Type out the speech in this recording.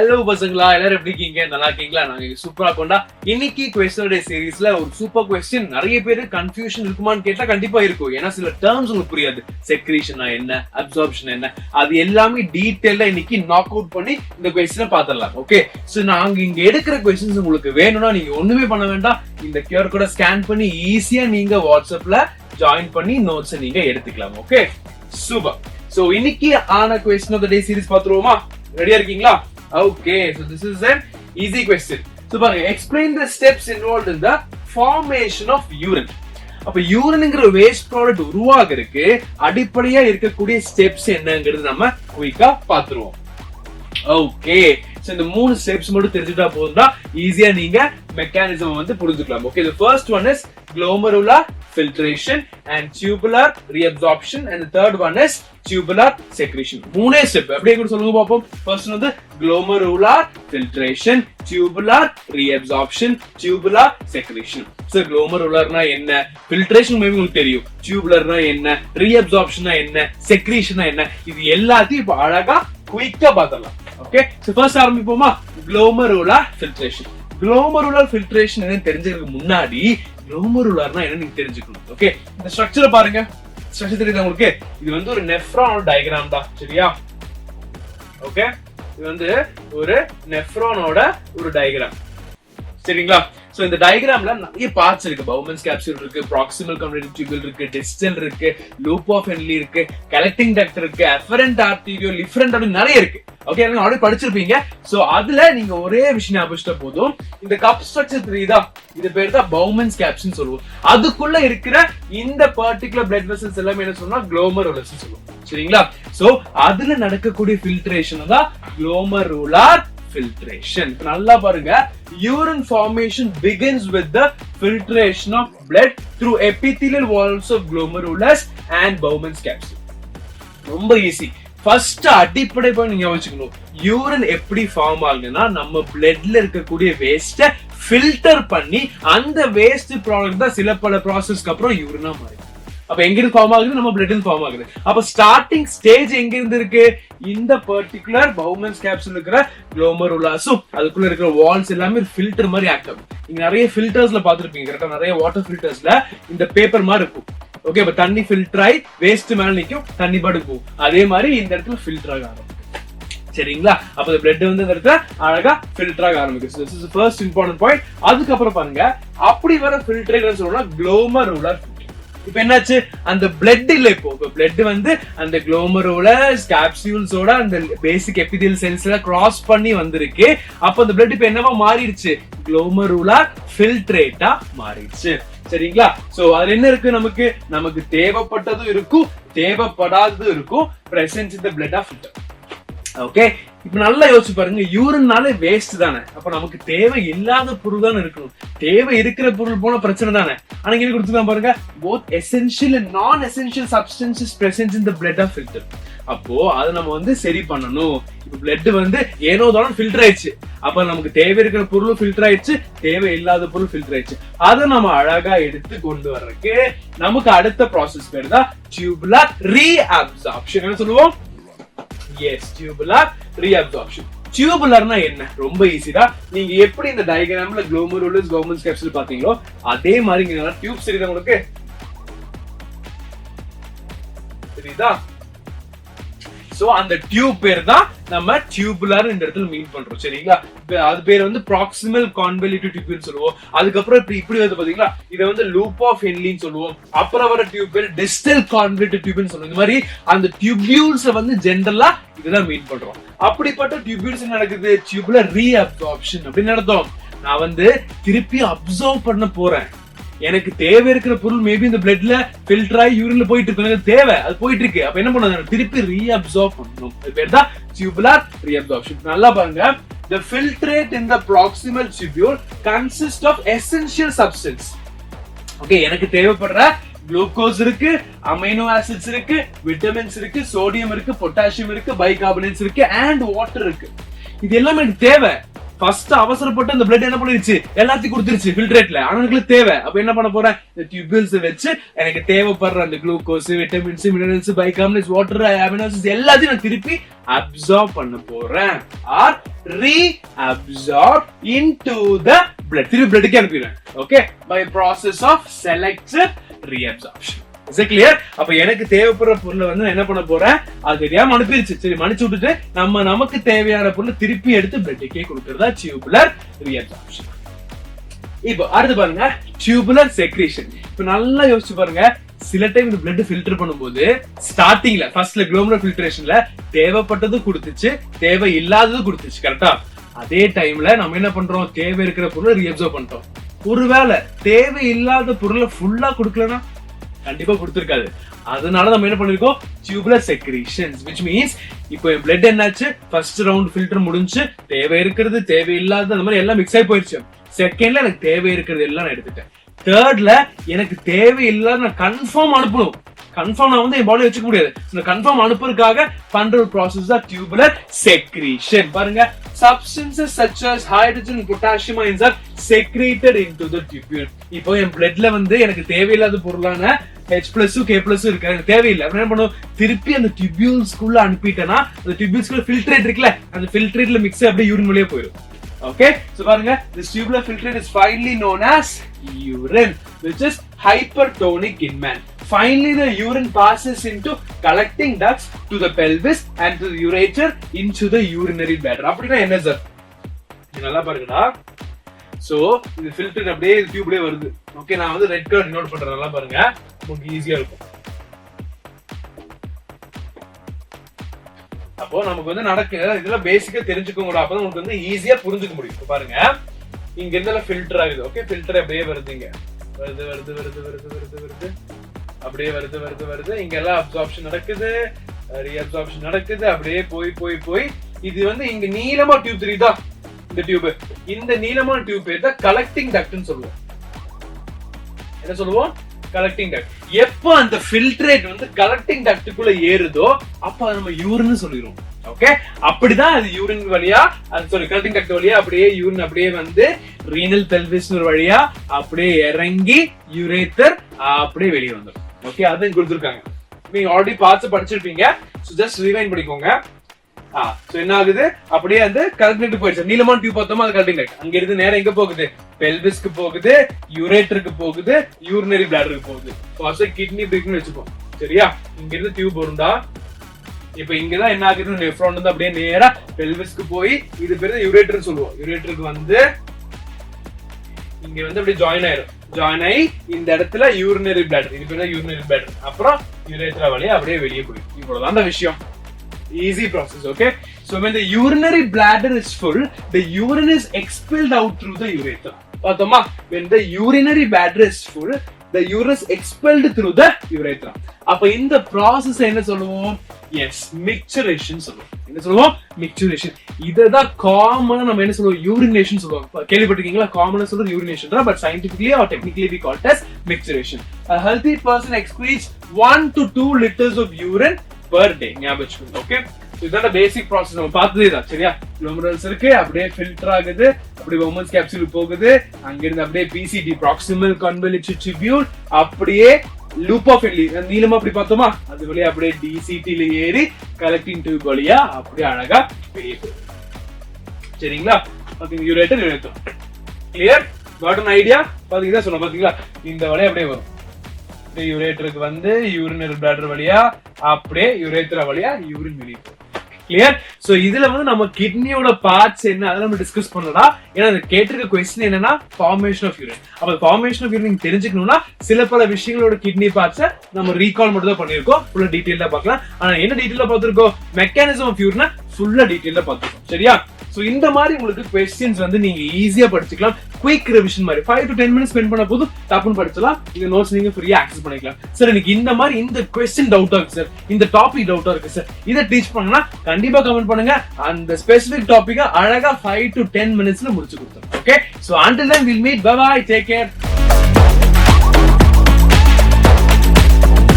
Hello பசங்களா, எல்லாரும் எப்படி இருக்கீங்க? நல்லா இருக்கீங்களா? நாங்க சூப்பரா கொண்டா. இன்னைக்கு क्वेश्चन டே சீரிஸ்ல ஒரு சூப்பர் क्वेश्चन. நிறைய பேரு கன்ஃபியூஷன் இருக்குமான்னு கேட்டா கண்டிப்பா இருக்கும். ஏன்னா சில டேர்ம்ஸ் உங்களுக்கு புரியாது. செக்ரீஷனா என்ன, அப்சார்ப்ஷன் என்ன, அது எல்லாமே டீடைலா இன்னைக்கு நாக் அவுட் பண்ணி இந்த क्वेश्चन பாத்துடலாம். ஓகே, சோ நாங்க இங்க எடுக்கிற क्वेश्चंस உங்களுக்கு வேணும்னா நீங்க ஒண்ணுமே பண்ண வேண்டாம். இந்த QR கோட ஸ்கேன் பண்ணி ஈஸியா நீங்க வாட்ஸ்அப்ல ஜாயின் பண்ணி நோட்ஸ் நீங்க எடுத்துக்கலாம். Okay, super. சோ இன்னைக்கு ஆன question of the day series பாத்துருவோமா? ரெடியா இருக்கீங்களா? Okay, so this is an easy question. So, explain the steps involved in the formation of urine. அப்ப யூரின்ங்கற வேஸ்ட் ப்ராடக்ட் உருவாகிறதுக்கு அடிப்படையா இருக்கக்கூடிய ஸ்டெப்ஸ் என்னங்கிறது நம்ம குயிக்கா பாத்துருவோம். ஓகே, சோ இந்த மூணு ஸ்டெப்ஸ் மட்டும் தெரிஞ்சுட்டா போதும்னா ஈஸியா நீங்க மெக்கானிசம் வந்து புரிஞ்சுக்கலாம். Okay, the first one is glomerular filtration and tubular reabsorption, and the third one is tubular secretion. மூணே ஸ்டெப் அப்படியே கூட சொல்லுங்க பாப்போம். ஃபர்ஸ்ட் வந்து glomerular filtration, tubular reabsorption, tubular secretion. So glomerularனா என்ன, filtration மேபி உங்களுக்கு தெரியும், tubularனா என்ன, reabsorptionனா என்ன, secretionனா என்ன, இது எல்லாத்தையும் இப்ப அழகா குயிக்கா பார்த்தலாம். ஓகே, சோ ஃபர்ஸ்ட் ஆரம்பிப்போமா? glomerular filtration. glomerular filtration என்ன தெரிஞ்சுக்கிறதுக்கு முன்னாடி glomerularனா என்ன நீங்க தெரிஞ்சுக்கணும். ஓகே, இந்த ஸ்ட்ரக்சரை பாருங்க. ஸ்ட்ரக்சர் தெரியுதா உங்களுக்கு? இது வந்து ஒரு நெஃப்ரானோட டயகிராம் தான், சரியா? ஓகே, இது வந்து ஒரு நெஃப்ரானோட ஒரு டயகிராம், சரிங்களா? சோ இந்த டயகிராம்ல நிறைய பார்ட்ஸ் இருக்கு. பவுமன்ஸ் கேப்சூல் இருக்கு, ப்ராக்சிமல் கன்வெர்டிங் டியூபிள் இருக்கு, டிஸ்டல் இருக்கு, லூப் ஆஃப் ஹென்லி இருக்கு, கலெக்டிங் டக்ட் இருக்கு, எஃபரண்ட் ஆர்டீரியோ, லிஃபரண்ட் அப்படி நிறைய இருக்கு. ஓகே, நீங்க ஆல்ரெடி படிச்சிருப்பீங்க. சோ அதுல நீங்க ஒரே விஷயம் ஞாபகம் போதும். இந்த கப் ஸ்ட்ரக்சர் தெரியுதா? இது பேர் தான் பவுமன்ஸ் கேப்ஸ்னு சொல்லுவோம். அதுக்குள்ள இருக்கிற இந்த பர்టిక్యులர் பிளட் வெசல்ஸ் எல்லாமே என்ன சொல்றோம்னா glomerulus சொல்லுவோம், சரிங்களா? சோ அதுல நடக்கக்கூடிய ஃபில்ட்ரேஷன் தான் glomerular filtration. நல்லா பாருங்க, urine formation begins with the filtration of blood through epithelial walls of glomerulus and Bowman's capsule. ரொம்ப ஈஸி. ஃபர்ஸ்ட் அடிப்படை பாயிண்ட் நீங்க வச்சுக்கணும். யூரின் எப்படி ஃபார்ம் ஆகுதுன்னா, நம்ம பிளட்ல இருக்கக்கூடிய வேஸ்ட ஃபில்டர் பண்ணி அந்த வேஸ்ட் ப்ராடக்ட் தான் சில பல ப்ராசஸ்க்கு அப்புறம் யூரினா மாறுது. அப்ப எங்க இருந்து ஃபார்ம் ஆகுது? நம்ம பிளட்ல ஃபார்ம் ஆகுது. அப்ப ஸ்டார்டிங் ஸ்டேஜ் எங்க இருந்து இருக்கு? இந்த பர்టిక్యులர் பவுமன்ஸ் கேப்சூல் இருக்கிற glomerulus, அதுக்குள்ள இருக்கிற வால்ஸ் எல்லாமே ஃபில்டர் மாதிரி ஆக்ட் ஆகும். நீங்க நிறைய ஃபில்டர்ஸ்ல பாத்துருப்பீங்க, கரெக்டா? நிறைய வாட்டர் ஃபில்டர்ஸ்ல இந்த பேப்பர் மாதிரி இருக்கும். ஓகே, இப்ப தண்ணி ஃபில்டர் ஆகி வேஸ்ட் மேல நிக்கும், தண்ணி பாட்டு போகும். அதே மாதிரி இந்த இடத்துல ஃபில்டர் ஆக ஆரம்பிக்கும், சரிங்களா? அப்ப இந்த பிளட் வந்து இந்த இடத்துல அழகா ஃபில்டர் ஆக ஆரம்பிக்கும். This is the first important point. அதுக்கப்புறம் பாருங்க, அப்படி வர ஃபில்டரேஷன் சொல்லணும்னா glomerular filtration. இப்ப என்னாச்சு? அந்த பிளட் இல்ல, இப்போ பிளட் வந்து அந்த glomerulus capsules-ஓட அந்த பேசிக் எபிதியல் செல்ஸ்ல கிராஸ் பண்ணி வந்திருக்கு. அப்ப அந்த பிளட் இப்ப என்னவா மாறிடுச்சு? glomerular filtrate-ஆ மாறிடுச்சு, சரிங்களா? சோ அது என்ன இருக்கு? நமக்கு தேவைப்பட்டதும் இருக்கும், தேவைப்படாததும் இருக்கும். presence in the blood of filter. Okay, இப்ப நல்லா யோசிச்சு பாருங்க, யூரின்னாலே வேஸ்ட் தானே. அப்ப நமக்கு தேவை இல்லாத பொருள் தானே இருக்கணும். தேவை இருக்கிற பொருள் போன பிரச்சனை தானே. ஆனா இங்க கொடுத்துதான் பாருங்க, both essential and non-essential substances present in the blood of filter. அப்போ அதை நம்ம வந்து சரி பண்ணணும். இப்ப பிளட் வந்து ஏனோ தானோ ஃபில்டர் ஆயிடுச்சு. அப்ப நமக்கு தேவை இருக்கிற பொருளும் ஃபில்டர் ஆயிடுச்சு, தேவை இல்லாத பொருள் ஃபில்டர் ஆயிடுச்சு. அதை நம்ம அழகா எடுத்து கொண்டு வர்றதுக்கு நமக்கு அடுத்த ப்ராசஸ் பேர் தான் tubular reabsorption. என்ன சொல்லுவோம்? Yes, tubular reabsorption. tubularனா என்ன? ரொம்ப ஈஸி தான். நீங்க எப்படி இந்த டயகிராம்ல glomerulus, Bowman's capsule பாத்தீங்களோ அதே மாதிரி இங்க டியூப் தெரியுதா உங்களுக்கு? தெரியுதா? சோ அந்த டியூப் பேர் தான் நம்ம tubular இந்த இடத்துல மீன் பண்றோம், சரிங்களா? அது பேர் வந்து proximal convoluted tubule சொல்லுவோம். அதுக்கப்புறம் இப்படி வந்து பாத்தீங்களா, இத வந்து loop of Henle சொல்லுவோம். அப்புறம் வர டியூப் பேர் distal convoluted tubule சொல்லுவோம். இந்த மாதிரி அந்த டியூபியூல்ஸ் வந்து ஜெனரலா இதுதான் மீன் பண்றோம். அப்படிப்பட்ட டியூபியூல்ஸ் என்ன நடக்குது? tubular reabsorption அப்படின்னு நடத்தும். நான் வந்து திருப்பி அப்சர்வ் பண்ண போறேன். எனக்கு தேவை இருக்கிற பொருள் மேபி இந்த பிளட்ல ஃபில்டர் ஆகி யூரின்ல போயிட்டு இருக்கு, எனக்கு தேவை அது போயிட்டு இருக்கு. அப்ப என்ன பண்ணணும்? திருப்பி ரீஅப்சார்ப் பண்ணணும். அது பேர் தான் tubular reabsorption. நல்லா பாருங்க, the filtrate in the proximal tubule consists of essential substance. Okay, எனக்கு தேவைப்படுற குளுக்கோஸ் இருக்கு, அமைனோ ஆசிட்ஸ் இருக்கு, விட்டமின்ஸ் இருக்கு, சோடியம் இருக்கு, பொட்டாசியம் இருக்கு, பைகார்பனேட்ஸ் இருக்கு, அண்ட் வாட்டர் இருக்கு. இது எல்லாமே எனக்கு தேவை. ஃபர்ஸ்ட் அவசரப்பட்டு அந்த பிளட் என்ன பண்ணிருச்சு? எல்லாத்தையும் கொடுத்துருச்சு ஃபில்ட்ரேட்ல. ஆனா எனக்கு தேவை. அப்ப என்ன பண்ண போறேன்? இந்த டியூபிள்ஸ் வச்சு எனக்கு தேவைப்படுற அந்த glucose, vitamins, minerals, bicarbonates, water, amino acids எல்லாத்தையும் நான் திருப்பி அப்சார்ப் பண்ண போறேன் R reabsorb into the blood. திருப்பி bloodக்கு அனுப்பிடுவேன். Okay, by process of selective reabsorption. Is it clear? அப்ப எனக்கு தேவைப்படுற பொருளை வந்து நான் என்ன பண்ண போறேன், அது தெரியாம அனுப்பிடுச்சு, சரி மன்னிச்சு விட்டுட்டு நமக்கு தேவையான பொருளை திருப்பி எடுத்து பிளட்டுக்கே கொடுக்கறதா டியூபுலர் reabsorption. இப்போ அடுத்து பாருங்க டியூபுலர் செக்ரீஷன். இப்ப நல்லா யோசிச்சு பாருங்க, சில டைம் இந்த பிளட் ஃபில்டர் பண்ணும்போது ஸ்டார்டிங்ல ஃபர்ஸ்ட்ல குளோமரல் ஃபில்ட்ரேஷன்ல தேவைப்பட்டது கொடுத்துச்சு, தேவை இல்லாதது கொடுத்துச்சு, கரெக்டா? அதே டைம்ல நம்ம என்ன பண்றோம், தேவை இருக்கிற பொருளை ரீஅப்சர்வ் பண்றோம். ஒருவேளை தேவை இல்லாத பொருளை ஃபுல்லா கொடுக்கலனா கண்டிப்பா கொடுத்திருக்காது. அதனால நம்ம என்ன பண்ணிருக்கோம், டியூபுலர் செக்ரீஷன்ஸ், which means இப்போ பிளட் என்னாச்சு, ஃபர்ஸ்ட் ரவுண்ட் ஃபில்டர் முடிஞ்சு தேவை இருக்கிறது தேவை இல்லாத அந்த மாதிரி எல்லாம் மிக்ஸ் ஆகி போயிருச்சு. செகண்ட்ல எனக்கு தேவை இருக்கிறது எல்லாம் நான் எடுத்துட்டேன். தேர்ட்ல எனக்கு தேவை இல்லாத நான் கன்ஃபார்ம் அனுப்பணும். கன்ஃபார்ம் நான் வந்து என் பாடி வச்சுக்க முடியாது. இந்த கன்ஃபார்ம் அனுப்புறதுக்காக பண்ற ஒரு ப்ராசஸ் தான் டியூபுலர் செக்ரீஷன். பாருங்க, substances such as hydrogen and potassium ions are secreted into the tubule. இப்போ என் பிளட்ல வந்து எனக்கு தேவையில்லாத பொருளான H+ K+ இருக்கு, எனக்கு தேவையில்லை. அப்புறம் என்ன பண்ணுவோம், திருப்பி அந்த டியூபியூல்ஸ்குள்ள அனுப்பிட்டேன்னா அந்த டியூபியூல்ஸ்குள்ள ஃபில்ட்ரேட் இருக்குல்ல, அந்த ஃபில்ட்ரேட்ல மிக்ஸ் அப்படியே யூரின் வழியா போயிடும். Okay, so பாருங்க, this tubular filtrate is finally known as urine, which is hypertonic in man. Finally, the urine passes into collecting ducts to the pelvis and to the ureter into the urinary bladder. அப்படினா என்ன sir, இது நல்லா பாருங்கடா. So இந்த filter அப்படியே டியூப்லயே வருது. Okay, நான் வந்து ரெட் கலர் நோட் பண்றேன், நல்லா பாருங்க, உங்களுக்கு ஈஸியா இருக்கும். அப்போ நமக்கு வந்து நடக்குது, இதெல்லாம் பேசிக்கா தெரிஞ்சுக்கோங்க, அப்பதான் உங்களுக்கு வந்து ஈஸியா புரிஞ்சுக்க முடியும். பாருங்க, இங்க இருந்தால ஃபில்டர் ஆகுது. ஓகே, ஃபில்டர் அப்படியே வருதுங்க, வருது வருது வருது வருது வருது வருது அப்படியே வருது வருது வருது. இங்க எல்லாம் அப்சார்ப்ஷன் நடக்குது, ரீஅப்சார்ப்ஷன் நடக்குது, அப்படியே போய் போய் போய் இது வந்து இங்க நீளமா டியூப் தெரியுதா, இந்த டியூப், இந்த நீளமான டியூப் பேர் தான் கலெக்டிங் டக்ட்னு சொல்லுவோம். என்ன சொல்லுவோம், கலெக்டிங் டக்ட். எப்போ அந்த ஃபில்ட்ரேட் வந்து கலெக்டிங் டக்ட்டுக்குள்ள ஏறுதோ அப்ப நம்ம யூரின் சொல்லிடுவோம். ஓகே, அப்படிதான் அது யூரின் வழியா, கலெக்டிங் டக்ட் வழியா அப்படியே யூரின் அப்படியே வந்து ரீனல் பெல்விஸ் வழியா அப்படியே இறங்கி யூரேத்தர் அப்படியே வெளியே வந்துடும். ஓகே, அதான் கொடுத்துருக்காங்க, நீங்க ஆல்ரெடி பார்த்து படிச்சிருப்பீங்க. ஜஸ்ட் ரிவைண்ட் பண்ணிக்கோங்க. என்ன ஆகுது, அப்படியே அந்த கலெக்டிங் போயிடுச்சு. நீளமான டியூப் பார்த்தோமா, அது கலெக்டிங் டக்ட். அங்க இருந்து நேரம் எங்க போகுது, பெல்விஸ்க்கு போகுது, யூரேட்டருக்கு போகுது, யூரினரி பிளாடருக்கு போகுது. ஃபர்ஸ்ட் கிட்னி பிரிக்னு வச்சுப்போம், சரியா? இங்க இருந்து டியூப் வரும்டா. இப்ப இங்கதான் என்ன ஆகுது, நெஃப்ரான் வந்து அப்படியே நேரா பெல்விஸ்க்கு போய் இது பேரு யூரேட்டர்னு சொல்லுவோம். யூரேட்டருக்கு வந்து இங்க வந்து அப்படியே ஜாயின் ஆயிரும். ஜாயின் ஆகி இந்த இடத்துல யூரினரி பிளாடர், இது பேரு யூரினரி பிளாடர். அப்புறம் யூரேட்டர் வழியா அப்படியே வெளியே போயிடும். இவ்வளவுதான் அந்த விஷயம். Easy process, okay? So when the urinary bladder is full, the urine is expelled out through the urethra. Pathoma, when the urinary bladder is full, the urine is expelled through the urethra. அப்ப இந்த process என்ன சொல்லுவோம்? Yes, micturition சொல்லுவோம். என்ன சொல்லுவோம்? Micturition. இததான் காமனா நம்ம என்ன சொல்லுவோம், urination சொல்லுவோம். கேள்விப்பட்டிருக்கீங்களா? காமனா சொல்றது urination தான், but scientifically or technically we call it as micturition. A healthy person excretes 1 to 2 liters of urine per day. ஞாபகம். ஓகே, இதுதான் பேசிக் ப்ராசஸ், நம்ம பார்த்ததே தான், சரியா? குளோமரல்ஸ் இருக்கு, அப்படியே ஃபில்டர் ஆகுது, அப்படியே வுமன்ஸ் கேப்சூல் போகுது, அங்க இருந்து அப்படியே பிசிடி ப்ராக்சிமல் கான்வல்யூட்டிவ் டியூபியூல் அப்படியே லூப் ஆஃப் நீளமா அப்படி பார்த்தோமா, அது வழியா அப்படியே டிசிடில ஏறி கலெக்டிங் டியூப் வழியா அப்படியே அழகா வெளியே போகுது. சரிங்களா? பாத்தீங்க, ureter ureter. Clear? Got an idea? பாத்தீங்களா, சொன்ன பாத்தீங்களா, இந்த வழியா அப்படியே வரும். யூரேட்டருக்கு வந்து யூரினரி பிளாடர் வழியா அப்படியே யூரேத்ரா வழியா யூரின் வெளியே போகும். கிளியர்? சோ இதுல வந்து நம்ம கிட்னியோட பார்ட்ஸ் என்ன அதை நம்ம டிஸ்கஸ் பண்ணலாம். ஏன்னா அது கேட்டிருக்க கொஸ்டின் என்னன்னா ஃபார்மேஷன் ஆஃப் யூரின். அப்ப ஃபார்மேஷன் ஆஃப் யூரின் தெரிஞ்சுக்கணும்னா சில பல விஷயங்களோட கிட்னி பார்ட்ஸை நம்ம ரீகால் மட்டும் தான் பண்ணிருக்கோம், ஃபுல்லா டீடைலா பார்க்கலாம். ஆனா என்ன டீடைலா பார்த்திருக்கோம், மெக்கானிசம் ஆஃப் யூரினை ஃபுல்லா டீடைலா பார்த்திருக்கோம், சரியா? சோ இந்த மாதிரி உங்களுக்கு கொஸ்டின்ஸ் வந்து நீங்க ஈஸியா படிச்சுக்கலாம். குயிக் ரிவிஷன் மாதிரி 5 to 10 minutes ஸ்பெண்ட் பண்ண போதும் டப்புன்னு படிச்சலாம். இந்த நோட்ஸ் நீங்க ஃப்ரீயா ஆக்சஸ் பண்ணிக்கலாம். சார் எனக்கு இந்த மாதிரி இந்த கொஸ்டின் டவுட்டா இருக்கு சார், இந்த டாபிக் டவுட்டா இருக்கு சார், இதை டீச் பண்ணா கண்டிப்பா கமெண்ட் பண்ணுங்க. அந்த ஸ்பெசிபிக் டாபிக்கை அழகா 5 to 10 minutes முடிச்சு கொடுத்துருங்க. Okay, so until then we'll meet. Bye bye, take care.